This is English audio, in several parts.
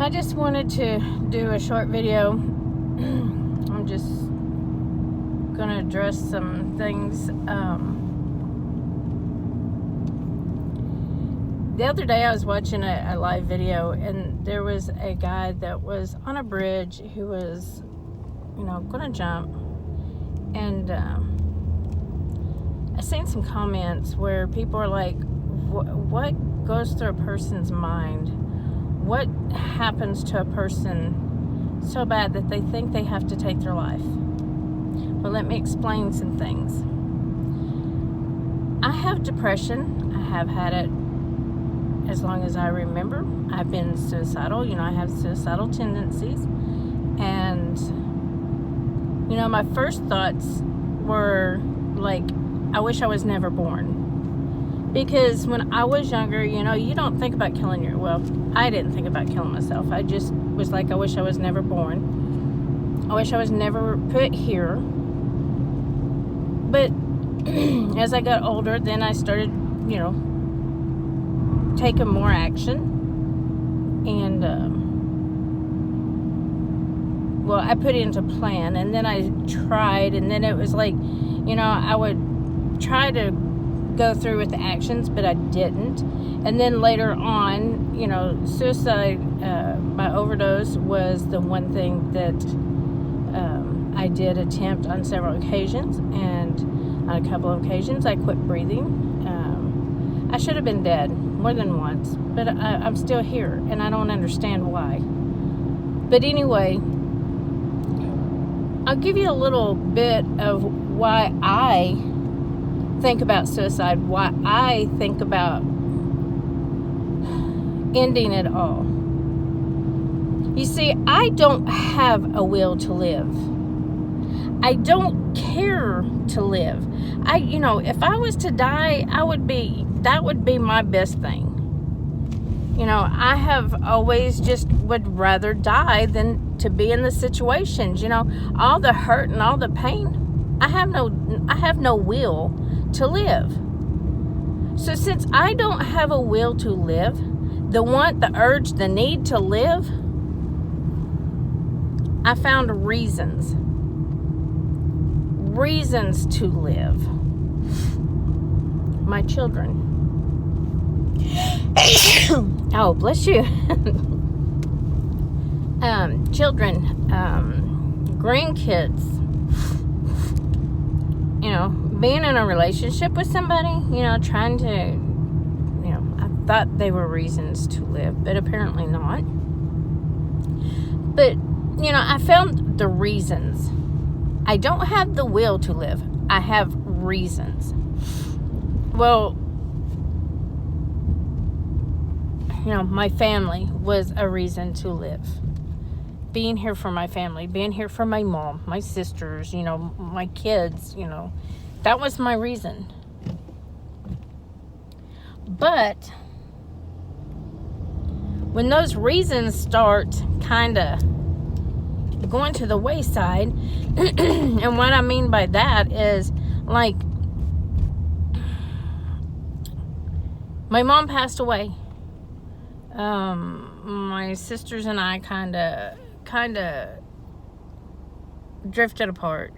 I just wanted to do a short video. I'm just going to address some things. The other day I was watching a live video, and there was a guy that was on a bridge who was, going to jump. And I seen some comments where people are like, what goes through a person's mind? What happens to a person so bad that they think they have to take their life? Well, let me explain some things. I have depression. I have had it as long as I remember. I've been suicidal. I have suicidal tendencies. And, my first thoughts were like, I wish I was never born. Because when I was younger, you don't think about I didn't think about killing myself. I just was like, I wish I was never born. I wish I was never put here. But as I got older, then I started, taking more action. And, I put it into plan. And then I tried. And then it was like, I would try to go through with the actions, but I didn't. And then later on, suicide by overdose was the one thing that I did attempt on several occasions, and on a couple of occasions I quit breathing. I should have been dead more than once, but I'm still here, and I don't understand why. But anyway, I'll give you a little bit of why I think about suicide, why I think about ending it all. You see, I don't have a will to live. I don't care to live. If I was to die, that would be my best thing. I have always just would rather die than to be in the situations, all the hurt and all the pain. I have no will to live. So since I don't have a will to live, the want, the urge, the need to live, I found reasons to live. My children. Oh, bless you. Children, grandkids, being in a relationship with somebody, trying to, I thought they were reasons to live, but apparently not. But, I found the reasons. I don't have the will to live. I have reasons. Well, my family was a reason to live. Being here for my family, being here for my mom, my sisters, my kids, that was my reason. But when those reasons start kind of going to the wayside, and what I mean by that is, like, my mom passed away. My sisters and I kind of drifted apart.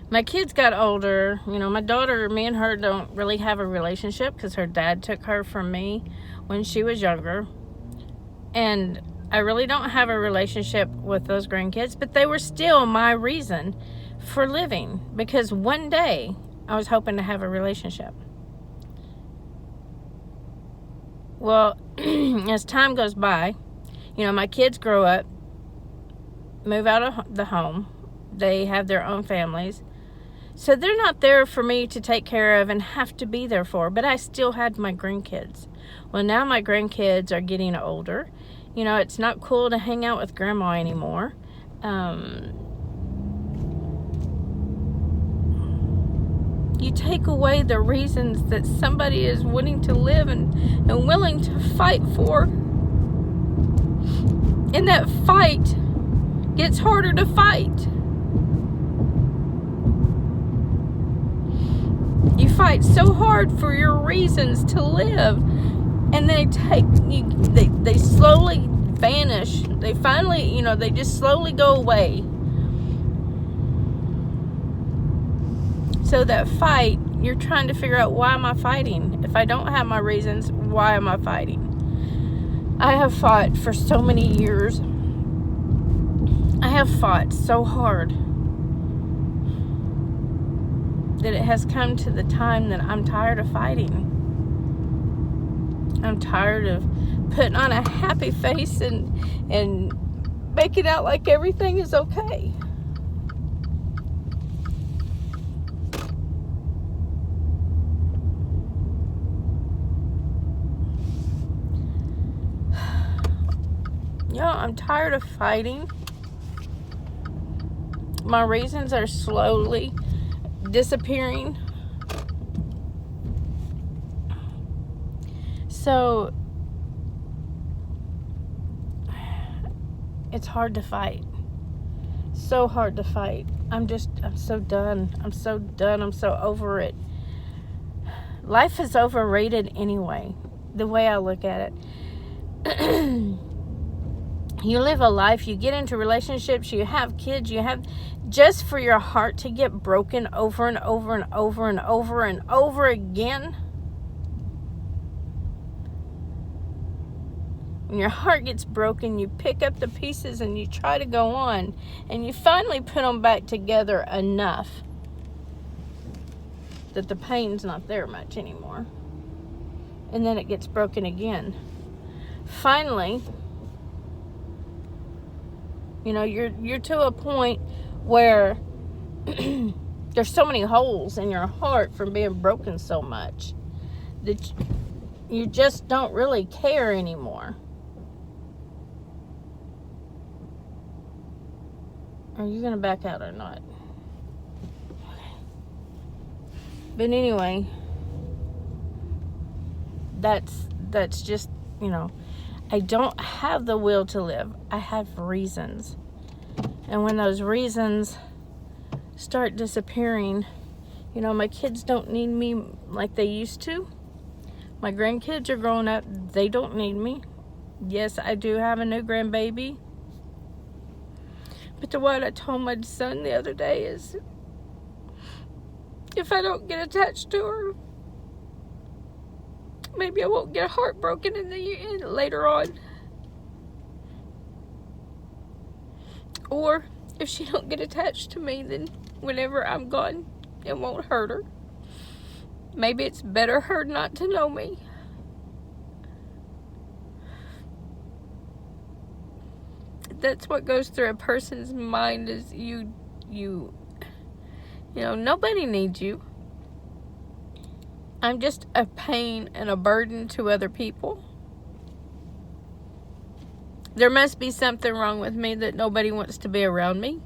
My kids got older. My daughter, me and her don't really have a relationship because her dad took her from me when she was younger. And I really don't have a relationship with those grandkids, but they were still my reason for living, because one day I was hoping to have a relationship. Well, as time goes by, my kids grow up, move out of the home. They have their own families. So they're not there for me to take care of and have to be there for, but I still had my grandkids. Well, now my grandkids are getting older. It's not cool to hang out with grandma anymore. You take away the reasons that somebody is wanting to live and willing to fight for. And that fight gets harder to fight. You fight so hard for your reasons to live, and they slowly vanish. They finally, they just slowly go away. So that fight, you're trying to figure out, why am I fighting? If I don't have my reasons, why am I fighting? I have fought for so many years. I have fought so hard that it has come to the time that I'm tired of fighting. I'm tired of putting on a happy face and making out like everything is okay. I'm tired of fighting. My reasons are slowly disappearing. So it's hard to fight. So hard to fight. I'm so done. I'm so done. I'm so over it. Life is overrated anyway, the way I look at it. You live a life, you get into relationships, you have kids, just for your heart to get broken over and over and over and over and over again. When your heart gets broken, you pick up the pieces and you try to go on, and you finally put them back together enough that the pain's not there much anymore. And then it gets broken again. Finally, you're to a point where there's so many holes in your heart from being broken so much that you just don't really care anymore. Are you gonna back out or not? But anyway, that's just, I don't have the will to live. I have reasons. And when those reasons start disappearing, my kids don't need me like they used to. My grandkids are growing up. They don't need me. Yes, I do have a new grandbaby. But what I told my son the other day is, if I don't get attached to her, maybe I won't get heartbroken later on. Or if she don't get attached to me, then whenever I'm gone, it won't hurt her. Maybe it's better her not to know me. That's what goes through a person's mind, is nobody needs you. I'm just a pain and a burden to other people. There must be something wrong with me that nobody wants to be around me.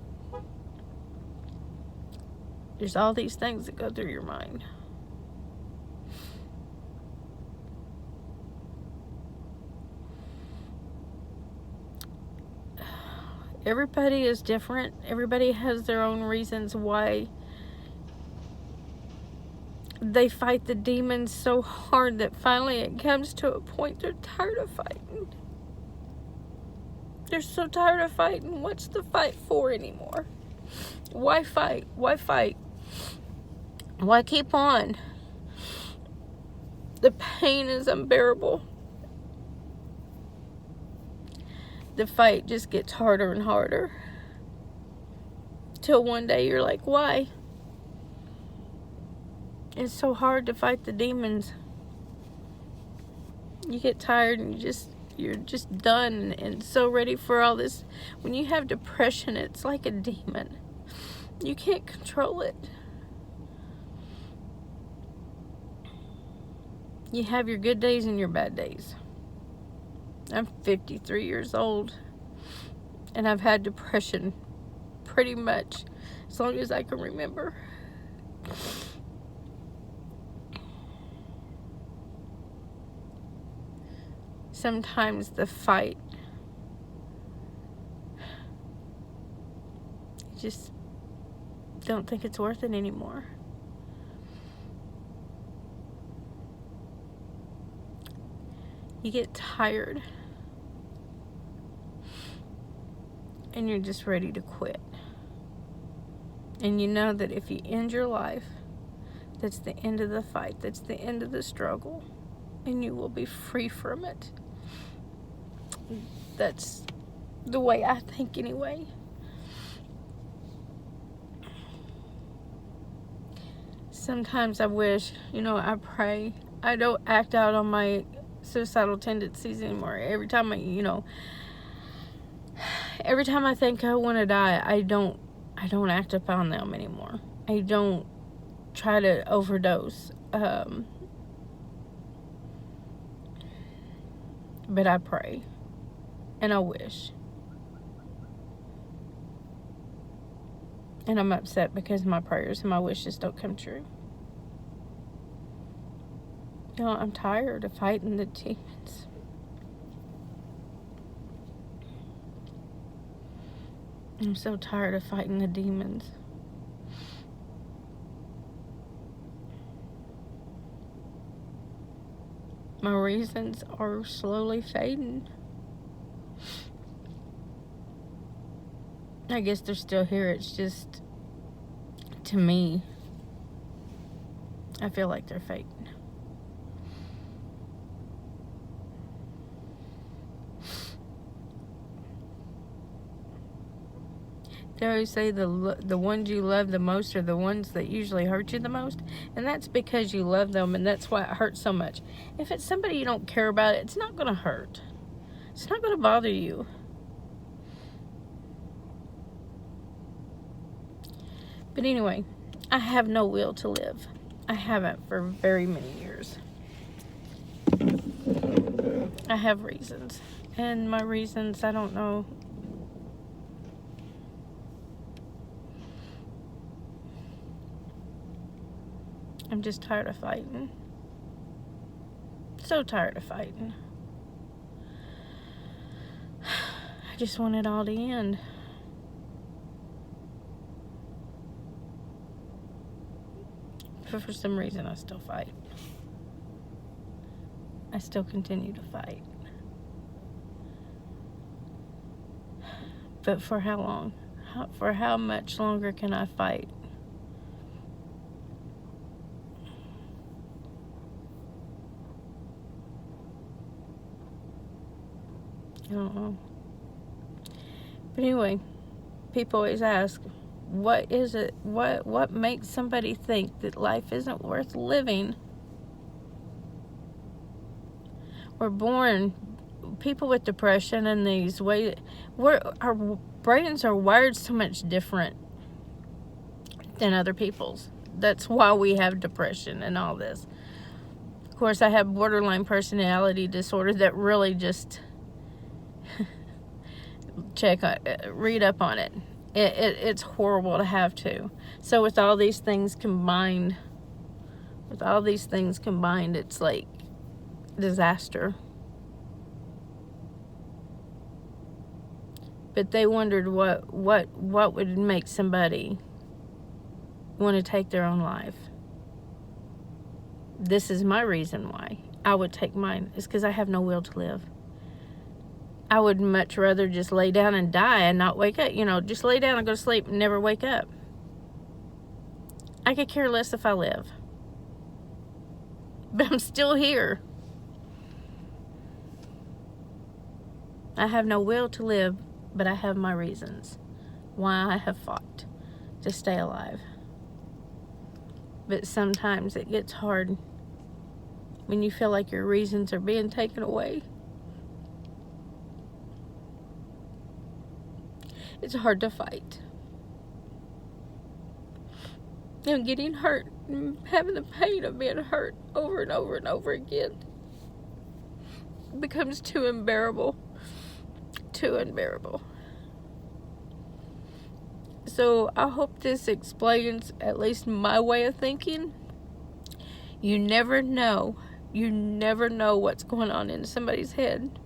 There's all these things that go through your mind. Everybody is different. Everybody has their own reasons why they fight the demons so hard that finally it comes to a point they're tired of fighting. They're so tired of fighting. What's the fight for anymore? Why fight? Why fight? Why keep on? The pain is unbearable. The fight just gets harder and harder. Till one day you're like, why? It's so hard to fight the demons. You get tired and you're just done and so ready for all this. When you have depression, it's like a demon. You can't control it. You have your good days and your bad days. I'm 53 years old, and I've had depression pretty much as long as I can remember. Sometimes the fight, you just don't think it's worth it anymore. You get tired and you're just ready to quit. And you know that if you end your life, that's the end of the fight. That's the end of the struggle. And you will be free from it. That's the way I think anyway. Sometimes I wish, I pray. I don't act out on my suicidal tendencies anymore. Every time every time I think I want to die, I don't act upon them anymore. I don't try to overdose. But I pray. And I wish. And I'm upset because my prayers and my wishes don't come true. I'm tired of fighting the demons. I'm so tired of fighting the demons. My reasons are slowly fading. I guess they're still here. It's just, to me, I feel like they're fading. They always say the ones you love the most are the ones that usually hurt you the most. And that's because you love them, and that's why it hurts so much. If it's somebody you don't care about, it's not going to hurt. It's not going to bother you. But anyway, I have no will to live. I haven't for very many years. I have reasons. And my reasons, I don't know. I'm just tired of fighting. So tired of fighting. I just want it all to end. But for some reason, I still fight. I still continue to fight. But for how long? For how much longer can I fight? I don't know. But anyway, people always ask, what is it? What makes somebody think that life isn't worth living? We're born, people with depression and these ways, our brains are wired so much different than other people's. That's why we have depression and all this. Of course, I have borderline personality disorder that really just read up on it. It's horrible to have to. So with all these things combined, it's like disaster. But they wondered what would make somebody want to take their own life. This is my reason why I would take mine. It's because I have no will to live. I would much rather just lay down and die and not wake up. Just lay down and go to sleep and never wake up. I could care less if I live. But I'm still here. I have no will to live, but I have my reasons why I have fought to stay alive. But sometimes it gets hard when you feel like your reasons are being taken away. It's hard to fight. Getting hurt and having the pain of being hurt over and over and over again becomes too unbearable. Too unbearable. So I hope this explains at least my way of thinking. You never know. You never know what's going on in somebody's head.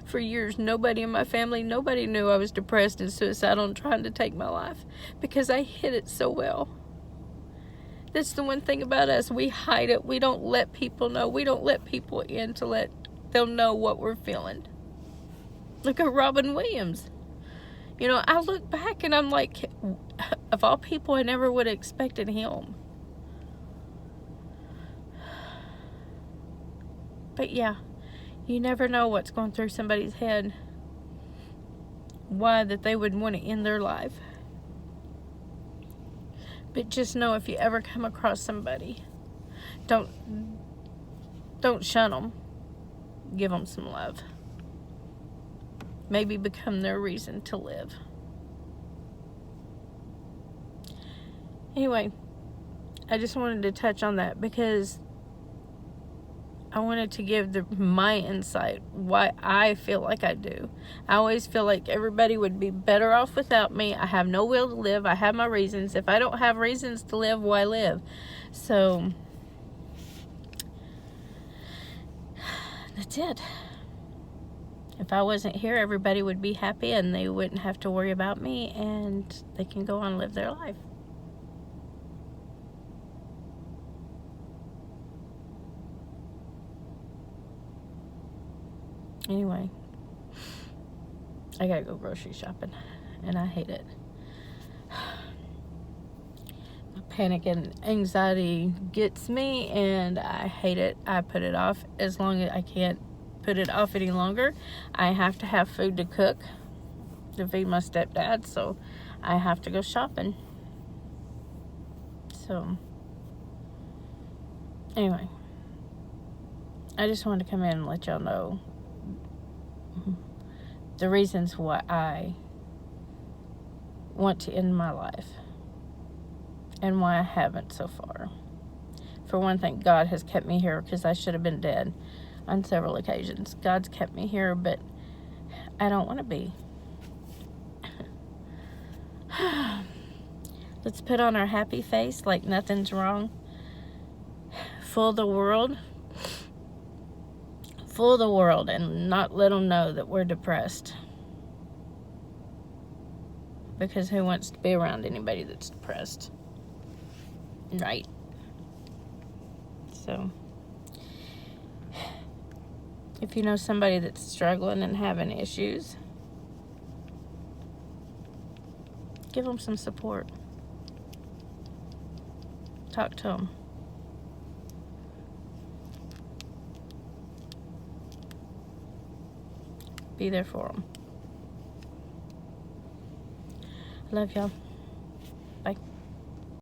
For years, nobody in my family, nobody knew I was depressed and suicidal and trying to take my life because I hid it so well. That's the one thing about us. We hide it. We don't let people know. We don't let people in to let them know what we're feeling. Look at Robin Williams. You know, I look back and I'm like, of all people, I never would have expected him. But yeah, you never know what's going through somebody's head. Why that they would want to end their life. But just know, if you ever come across somebody, don't shun them. Give them some love. Maybe become their reason to live. Anyway, I just wanted to touch on that because I wanted to give my insight, why I feel like I do. I always feel like everybody would be better off without me. I have no will to live. I have my reasons. If I don't have reasons to live, why live? So, that's it. If I wasn't here, everybody would be happy and they wouldn't have to worry about me, and they can go on and live their life. Anyway, I gotta go grocery shopping, and I hate it. My panic and anxiety gets me, and I hate it. I put it off. As long as I can't put it off any longer, I have to have food to cook to feed my stepdad, so I have to go shopping. So, anyway, I just wanted to come in and let y'all know the reasons why I want to end my life and why I haven't so far. For one thing, God has kept me here because I should have been dead on several occasions. God's kept me here, but I don't want to be. Let's put on our happy face like nothing's wrong. Fool the world, and not let them know that we're depressed. Because who wants to be around anybody that's depressed? Right? So, if you know somebody that's struggling and having issues, give them some support. Talk to them. Be there for them. Love y'all.